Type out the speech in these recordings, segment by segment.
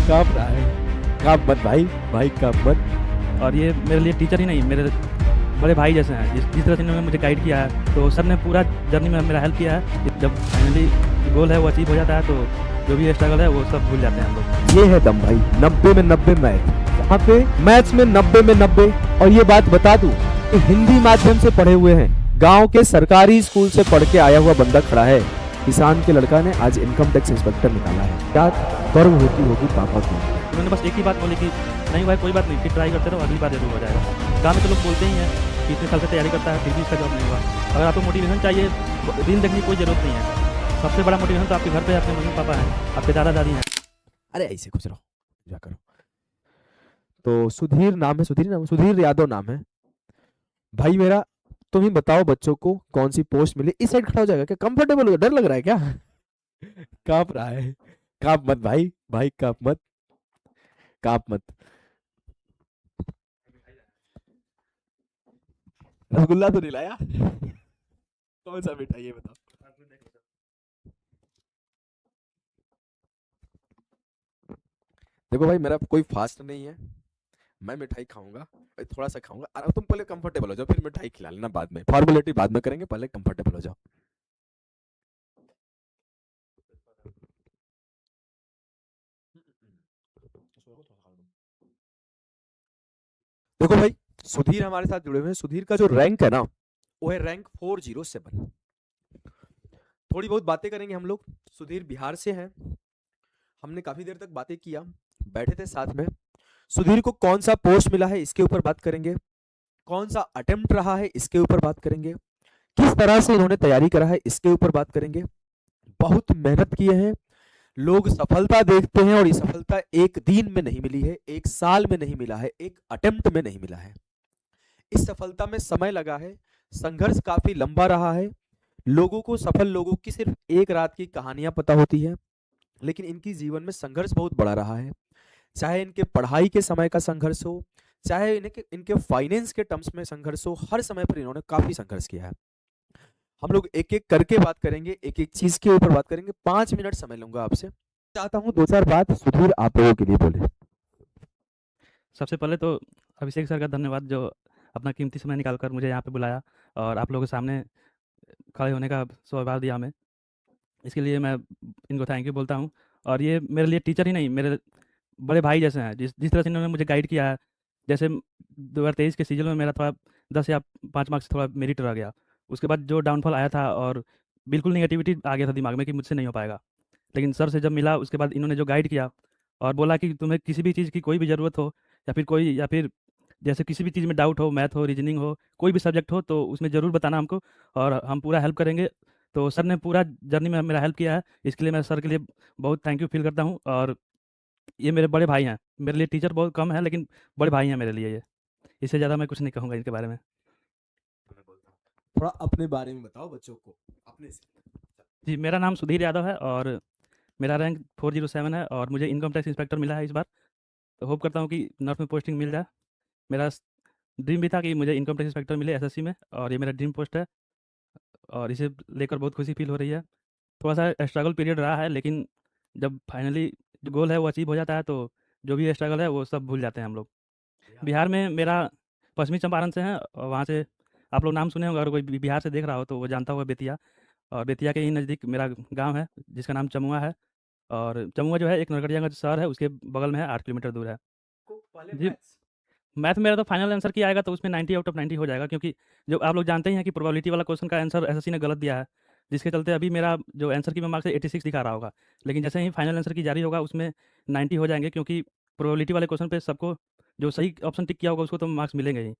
काँप रहा है। काँप मत भाई, भाई काँप मत। और ये मेरे लिए टीचर ही नहीं, मेरे बड़े भाई जैसे हैं। जिस तरह से इन्होंने मुझे गाइड किया है, तो सर ने पूरा जर्नी में मेरा हेल्प किया है। जब फाइनली गोल है वो अचीव हो जाता है, तो जो भी स्ट्रगल है वो सब भूल जाते हैं हम लोग। ये है दम भाई, 90 में 90 मैथ। यहाँ पे मैथ्स में 90 में 90। और ये बात बता दूं कि हिंदी माध्यम से पढ़े हुए हैं, गांव के सरकारी स्कूल से पढ़ के आया हुआ बंदा खड़ा है। किसान के लड़का ने आज इनकम टैक्स इंस्पेक्टर निकाला है। क्या गर्व होती होगी पापा को। उन्होंने बस एक ही बात बोली कि नहीं भाई कोई बात नहीं, फिर ट्राई करते रहो, अगली बार जरूर हो जाएगा। गाँव में तो लोग बोलते ही हैं कि इतने साल से तैयारी करता है फिर भी इसका जॉब नहीं हुआ। अगर आपको मोटिवेशन चाहिए, दिन देखने की कोई जरूरत नहीं है। सबसे बड़ा मोटिवेशन तो आपके घर पे अपने मम्मी पापा हैं, आपके दादा दादी हैं। अरे ऐसे खुश रहो, जा करो। तो सुधीर नाम है, सुधीर यादव नाम है भाई मेरा। तुम ही बताओ बच्चों को कौन सी पोस्ट मिली। इस साइड खड़ा हो जाएगा क्या? कंफर्टेबल हो? डर लग रहा है क्या? कांप रहा है। कांप मत भाई, भाई कांप मत, कांप मत। रसगुल्ला तो नहीं लाया? कौन सा मिठाई है बताओ। देखो भाई, मेरा कोई फास्ट नहीं है, मैं मिठाई खाऊंगा, थोड़ा सा खाऊंगा। तुम पहले कंफर्टेबल हो जाओ, फिर मिठाई खिला लेना बाद में। फॉर्मेलिटी बाद में करेंगे, पहले कंफर्टेबल हो जाओ। देखो भाई, सुधीर हमारे साथ जुड़े हुए हैं। सुधीर का जो रैंक है ना, वो है रैंक 407। थोड़ी बहुत बातें करेंगे हम लोग। सुधीर बिहार से हैं। हमने काफी देर तक बातें किया, बैठे थे साथ में। सुधीर को कौन सा पोस्ट मिला है इसके ऊपर बात करेंगे, कौन सा अटेम्प्ट रहा है इसके ऊपर बात करेंगे, किस तरह से इन्होंने तैयारी करा है इसके ऊपर बात करेंगे। बहुत मेहनत किए हैं लोग, सफलता देखते हैं, और ये सफलता एक दिन में नहीं मिली है, एक साल में नहीं मिला है, एक अटेम्प्ट में नहीं मिला है। इस सफलता में समय लगा है, संघर्ष काफी लंबा रहा है। लोगों को, सफल लोगों की सिर्फ एक रात की कहानियां पता होती है, लेकिन इनकी जीवन में संघर्ष बहुत बड़ा रहा है। चाहे इनके पढ़ाई के समय का संघर्ष हो, चाहे इनके फाइनेंस के टर्म्स में संघर्ष हो, हर समय पर इन्होंने काफी संघर्ष किया है। हम लोग एक एक करके बात करेंगे, एक एक चीज के ऊपर बात करेंगे। 5 मिनट समय लूंगा आपसे। चाहता हूँ दो चार बात सुधीर आप लोगों के लिए बोले। सबसे पहले तो अभिषेक सर का धन्यवाद, जो अपना कीमती समय निकाल कर मुझे यहाँ पे बुलाया और आप लोगों के सामने खड़े होने का सौभाग्य दिया हमें। इसके लिए मैं इनको थैंक यू बोलता हूँ। और ये मेरे लिए टीचर ही नहीं, मेरे बड़े भाई जैसे हैं। जिस जिस तरह से इन्होंने मुझे गाइड किया है, जैसे 2023 के सीजन में मेरा थोड़ा 10 या 5 मार्क्स थोड़ा मेरिट रह गया। उसके बाद जो डाउनफॉल आया था और बिल्कुल नेगेटिविटी आ गया था दिमाग में कि मुझसे नहीं हो पाएगा। लेकिन सर से जब मिला उसके बाद इन्होंने जो गाइड किया और बोला कि तुम्हें किसी भी चीज़ की कोई भी ज़रूरत हो, या फिर जैसे किसी भी चीज़ में डाउट हो, मैथ हो, रीजनिंग हो, कोई भी सब्जेक्ट हो, तो उसमें ज़रूर बताना हमको और हम पूरा हेल्प करेंगे। तो सर ने पूरा जर्नी में मेरा हेल्प किया है, इसके लिए मैं सर के लिए बहुत थैंक यू फील करता हूँ। और ये मेरे बड़े भाई हैं, मेरे लिए टीचर बहुत कम है, लेकिन बड़े भाई हैं मेरे लिए ये। इससे ज़्यादा मैं कुछ नहीं कहूँगा इनके बारे में। थोड़ा अपने बारे में बताओ बच्चों को, अपने से। जी, मेरा नाम सुधीर यादव है और मेरा रैंक 407 है और मुझे इनकम टैक्स इंस्पेक्टर मिला है इस बार। तो होप करता हूँ कि नॉर्थ में पोस्टिंग मिल जाए। मेरा ड्रीम भी था कि मुझे इनकम टैक्स इंस्पेक्टर मिले एसएससी में, और ये मेरा ड्रीम पोस्ट है और इसे लेकर बहुत खुशी फील हो रही है। थोड़ा-सा स्ट्रगल पीरियड रहा है, लेकिन जब फाइनली जो गोल है वो अचीव हो जाता है, तो जो भी स्ट्रगल है वो सब भूल जाते हैं हम लोग। बिहार में मेरा पश्चिमी चंपारण से है और वहाँ से आप लोग नाम सुने होंगे, अगर कोई बिहार से देख रहा हो तो वो जानता होगा बेतिया। और बेतिया के ही नज़दीक मेरा गाँव है जिसका नाम चमुआ है। और चमुआ जो है एक नरकटियागंज शहर है, उसके बगल में है, 8 किलोमीटर दूर है। जी, मैथ मेरा तो फाइनल आंसर किया आएगा तो उसमें 90 आउट ऑफ 90 हो जाएगा, क्योंकि जो आप लोग जानते ही हैं कि प्रोबेबिलिटी वाला क्वेश्चन का आंसर एसएससी ने गलत दिया है, जिसके चलते अभी मेरा जो आंसर की में मार्क्स है 86 दिखा रहा होगा। लेकिन जैसे ही फाइनल आंसर की जारी होगा उसमें 90 हो जाएंगे, क्योंकि प्रोबेबिलिटी वाले क्वेश्चन पे सबको जो सही ऑप्शन टिक किया होगा उसको तो मार्क्स मिलेंगे ही।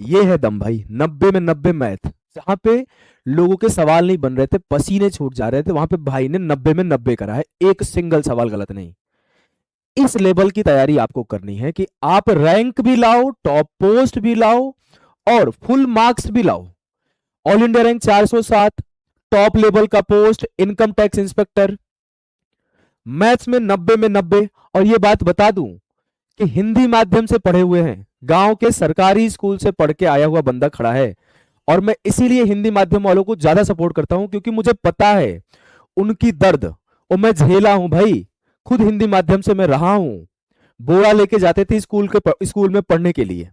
ये है दम भाई, 90 में 90 मैथ। जहां पे लोगों के सवाल नहीं बन रहे थे, पसीने छूट जा रहे थे, वहां पे भाई ने 90 में 90 करा है, एक सिंगल सवाल गलत नहीं। इस लेवल की तैयारी आपको करनी है कि आप रैंक भी लाओ, टॉप पोस्ट भी लाओ और फुल मार्क्स भी लाओ। All India rank 407, top level का post income tax inspector, maths में 90 में 90। और ये बात बता दूं कि हिंदी माध्यम से पढ़े हुए हैं, गांव के सरकारी स्कूल से पढ़ के आया हुआ बंदा खड़ा है। और मैं इसीलिए हिंदी माध्यम वालों को ज्यादा सपोर्ट करता हूं, क्योंकि मुझे पता है उनकी दर्द, और मैं झेला हूं भाई। खुद हिंदी माध्यम से मैं रहा हूँ, बोरा लेके जाते थे स्कूल में पढ़ने के लिए।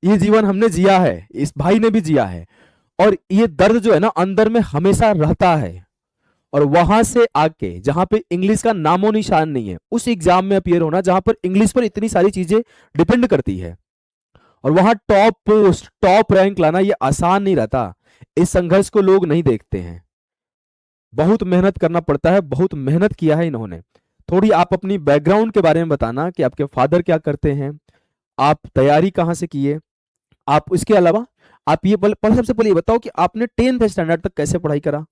ये जीवन हमने जिया है, इस भाई ने भी जिया है, और ये दर्द जो है ना अंदर में हमेशा रहता है। और वहां से आके जहां पे इंग्लिश का नामो निशान नहीं है, उस एग्जाम में अपियर होना जहां पर इंग्लिश पर इतनी सारी चीजें डिपेंड करती है, और वहां टॉप पोस्ट टॉप रैंक लाना ये आसान नहीं रहता। इस संघर्ष को लोग नहीं देखते हैं, बहुत मेहनत करना पड़ता है, बहुत मेहनत किया है इन्होंने। थोड़ी आप अपनी बैकग्राउंड के बारे में बताना कि आपके फादर क्या करते हैं, आप तैयारी कहाँ से किए, आप इसके अलावा आप ये पहले सबसे पहले ये बताओ कि आपने 10th स्टैंडर्ड तक कैसे पढ़ाई करा।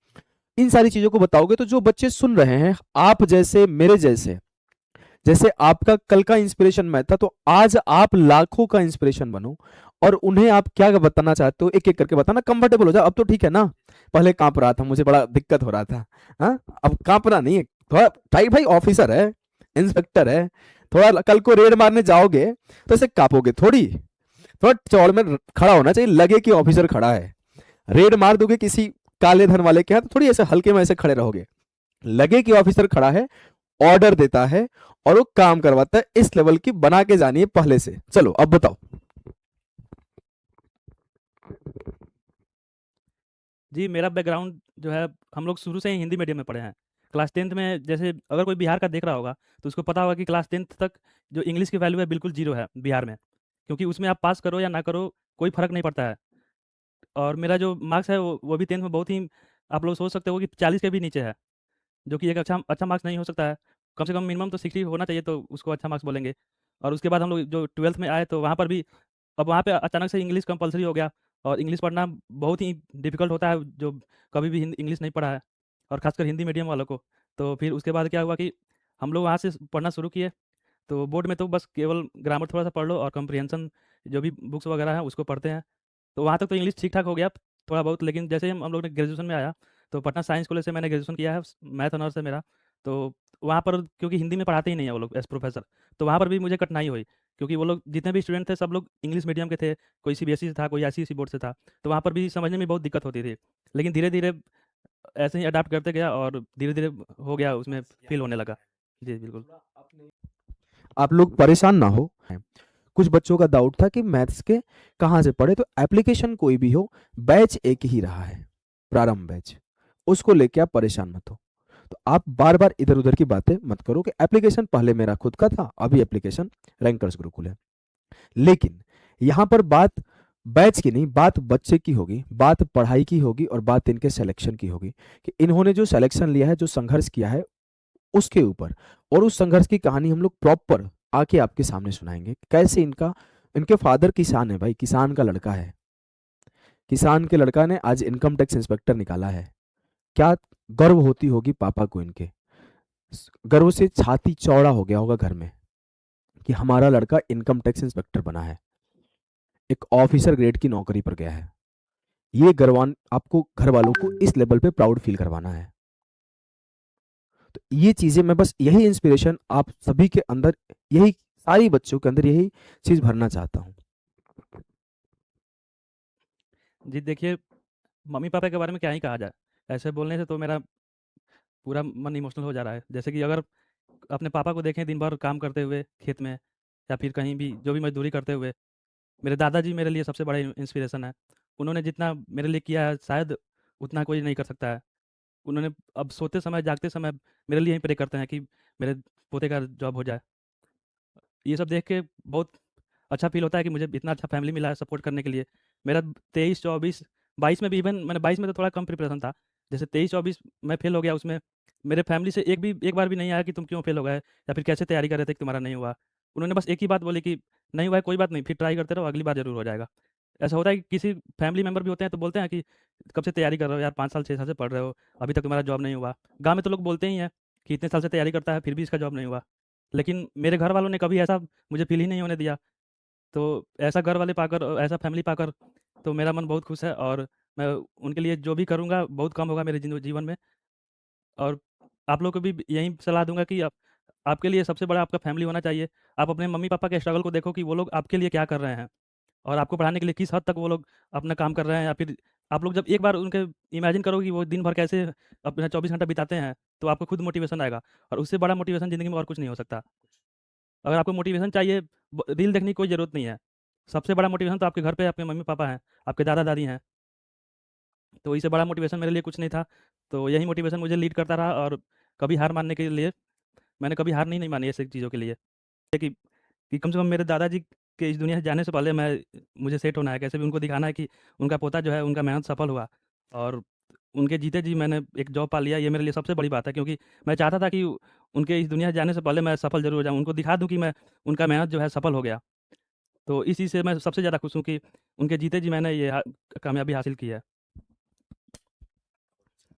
इन सारी चीजों को बताओगे तो जो बच्चे सुन रहे हैं, आप जैसे मेरे जैसे, जैसे आपका कल का इंस्पिरेशन मैं था, तो आज आप लाखों का इंस्पिरेशन बनो, और उन्हें आप क्या बताना चाहते हो एक एक करके बताना। कंफर्टेबल हो जाओ, अब तो ठीक है ना, पहले कांप रहा था, मुझे बड़ा दिक्कत हो रहा था, हाँ अब कांपना नहीं है, थोड़ा टाइट, भाई ऑफिसर है, इंस्पेक्टर है, थोड़ा कल को रेड मारने जाओगे तो ऐसे कांपोगे थोड़ी, थोड़ा चौड़ में खड़ा होना चाहिए, लगे कि ऑफिसर खड़ा है। रेड मार दोगे किसी काले धन वाले के हाथ, थोड़ी ऐसे हल्के में ऐसे खड़े रहोगे, लगे कि ऑफिसर खड़ा है, ऑर्डर देता है और वो काम करवाता है। इस लेवल की बना के जानी है पहले से। चलो अब बताओ। जी, मेरा बैकग्राउंड जो है, हम लोग शुरू से ही हिंदी मीडियम में पढ़े हैं। क्लास 10th में, जैसे अगर कोई बिहार का देख रहा होगा, तो उसको पता होगा कि क्लास 10th तक जो इंग्लिश की वैल्यू है बिल्कुल ज़ीरो है बिहार में। क्योंकि उसमें आप पास करो या ना करो, कोई फ़र्क नहीं पड़ता है। और मेरा जो मार्क्स है वो भी 10th में बहुत ही, आप लोग सोच सकते हो कि 40 के भी नीचे है, जो कि एक अच्छा अच्छा मार्क्स नहीं हो सकता है। कम से कम मिनिमम तो 60 होना चाहिए, तो उसको अच्छा मार्क्स बोलेंगे। और उसके बाद हम लोग जो 12th में आए, तो वहाँ पर भी, अब वहाँ पे अचानक से इंग्लिश कंपल्सरी हो गया, और इंग्लिश पढ़ना बहुत ही डिफ़िकल्ट होता है, जो कभी भी इंग्लिश नहीं पढ़ा है, और ख़ासकर हिंदी मीडियम वालों को। तो फिर उसके बाद क्या हुआ कि हम लोग वहाँ से पढ़ना शुरू किए। तो बोर्ड में तो बस केवल ग्रामर थोड़ा-सा पढ़ लो, और कम्प्रिहेंशन जो भी बुक्स वगैरह हैं उसको पढ़ते हैं। तो वहाँ तक तो इंग्लिश ठीक-ठाक हो गया थोड़ा बहुत, लेकिन जैसे ही हम लोग ने ग्रेजुएशन में आया, तो पटना साइंस कॉलेज से मैंने ग्रेजुएशन किया है, मैथ ऑनर्स है मेरा। तो वहाँ पर क्योंकि हिंदी में पढ़ाते ही नहीं है वो लोग एज़ प्रोफ़ेसर, तो वहाँ पर भी मुझे कठिनाई हुई, क्योंकि वो लोग जितने भी स्टूडेंट थे सब लोग इंग्लिश मीडियम के थे, कोई सीबीएसई से था, कोई आईसीएसई बोर्ड से था। तो वहाँ पर भी समझने में बहुत दिक्कत होती थी। लेकिन धीरे-धीरे ऐसे ही अडॉप्ट करते गया, और धीरे-धीरे हो गया, उसमें फ़ील होने लगा। जी, बिल्कुल। आप लोग परेशान ना हो, कुछ बच्चों का डाउट था कि मैथ्स के कहाँ से पढ़े, तो एप्लीकेशन कोई भी हो, बैच एक ही रहा है, प्रारंभ बैच, उसको लेके आप परेशान मत हो। तो आप बार बार इधर उधर की बातें मत करो कि एप्लीकेशन पहले मेरा खुद का था, अभी एप्लीकेशन रैंकर्स गुरुकुल है। लेकिन यहां पर बात बैच की नहीं, बात बच्चे की होगी, बात पढ़ाई की होगी, और बात इनके सिलेक्शन की होगी कि इन्होंने जो सिलेक्शन लिया है, जो संघर्ष किया है उसके ऊपर। और उस संघर्ष की कहानी हम लोग प्रॉपर आके आपके सामने सुनाएंगे, कैसे इनके फादर किसान है, भाई किसान का लड़का है, किसान के लड़का ने आज इनकम टैक्स इंस्पेक्टर निकाला है। क्या गर्व होती होगी पापा को इनके, गर्व से छाती चौड़ा हो गया होगा घर में कि हमारा लड़का इनकम टैक्स इंस्पेक्टर बना है, एक ऑफिसर ग्रेड की नौकरी पर गया है। ये गर्वान आपको घर वालों को इस लेवल पे प्राउड फील करवाना है। तो ये चीजें मैं बस यही इंस्पिरेशन आप सभी के अंदर, यही सारी बच्चों के अंदर यही चीज भरना चाहता हूँ। जी, देखिए, मम्मी-पापा के बारे में क्या ही कहा जाए। ऐसे बोलने से तो मेरा पूरा मन इमोशनल हो जा रहा है। जैसे कि अगर अपने पापा को देखें दिन भर काम करते हुए खेत में, या फिर कहीं भी जो भी मज़दूरी करते हुए, मेरे दादाजी मेरे लिए सबसे बड़ा इंस्पिरेशन है। उन्होंने जितना मेरे लिए किया है, शायद उतना कोई नहीं कर सकता है। उन्होंने अब सोते समय, जागते समय मेरे लिए ही प्रे करते हैं कि मेरे पोते का जॉब हो जाए। ये सब देख के बहुत अच्छा फ़ील होता है कि मुझे इतना अच्छा फैमिली मिला है सपोर्ट करने के लिए। मेरा 23, 24, 22 में भी, इवन मैंने 22 में तो थोड़ा कम प्रिपरेशन था। जैसे 23, 24 मैं फ़ेल हो गया, उसमें मेरे फैमिली से एक बार भी नहीं आया कि तुम क्यों फ़ेल हो गए, या फिर कैसे तैयारी कर रहे थे कि तुम्हारा नहीं हुआ। उन्होंने बस एक ही बात बोली कि नहीं हुआ है कोई बात नहीं, फिर ट्राई करते रहो, अगली बार ज़रूर हो जाएगा। ऐसा होता है कि किसी फैमिली मेंबर भी होते हैं तो बोलते हैं कि कब से तैयारी कर रहे हो यार, 5 साल 6 साल से पढ़ रहे हो, अभी तक तुम्हारा जॉब नहीं हुआ। गाँव में तो लोग बोलते ही हैं कि इतने साल से तैयारी करता है फिर भी इसका जॉब नहीं हुआ। लेकिन मेरे घर वालों ने कभी ऐसा मुझे फ़ील ही नहीं होने दिया। तो ऐसा घर वाले पाकर, ऐसा फैमिली पाकर, तो मेरा मन बहुत खुश है, और मैं उनके लिए जो भी करूँगा बहुत कम होगा मेरे जीवन में। और आप लोग को भी यही सलाह दूँगा कि आपके लिए सबसे बड़ा आपका फैमिली होना चाहिए। आप अपने मम्मी-पापा के स्ट्रगल को देखो कि वो लोग आपके लिए क्या कर रहे हैं, और आपको पढ़ाने के लिए किस हद तक वो लोग अपना काम कर रहे हैं, या फिर आप लोग जब एक बार उनके इमेजिन करो कि वो दिन भर कैसे अपना 24 घंटा बिताते हैं, तो आपको खुद मोटिवेशन आएगा और उससे बड़ा मोटिवेशन ज़िंदगी में और कुछ नहीं हो सकता। अगर आपको मोटिवेशन चाहिए, रील देखने की कोई ज़रूरत नहीं है। सबसे बड़ा मोटिवेशन तो आपके घर पे आपके मम्मी-पापा हैं, आपके दादा-दादी हैं। तो इससे बड़ा मोटिवेशन मेरे लिए कुछ नहीं था। तो यही मोटिवेशन मुझे लीड करता रहा और कभी हार मानने के लिए मैंने कभी हार नहीं मानी ऐसी चीज़ों के लिए। कि कि कम से कम मेरे दादाजी के इस दुनिया से जाने से पहले मुझे सेट होना है, कैसे भी उनको दिखाना है कि उनका पोता जो है, उनका मेहनत सफल हुआ और उनके जीते जी मैंने एक जॉब पा लिया, ये मेरे लिए सबसे बड़ी बात है क्योंकि मैं चाहता था कि उनके इस दुनिया से जाने से पहले मैं सफल ज़रूर हो जाऊँ, उनको दिखा दूँ कि मैं उनका मेहनत जो है सफल हो गया। तो इस चीज़ से मैं सबसे ज़्यादा खुश हूँ कि उनके जीते जी मैंने ये कामयाबी हासिल की है।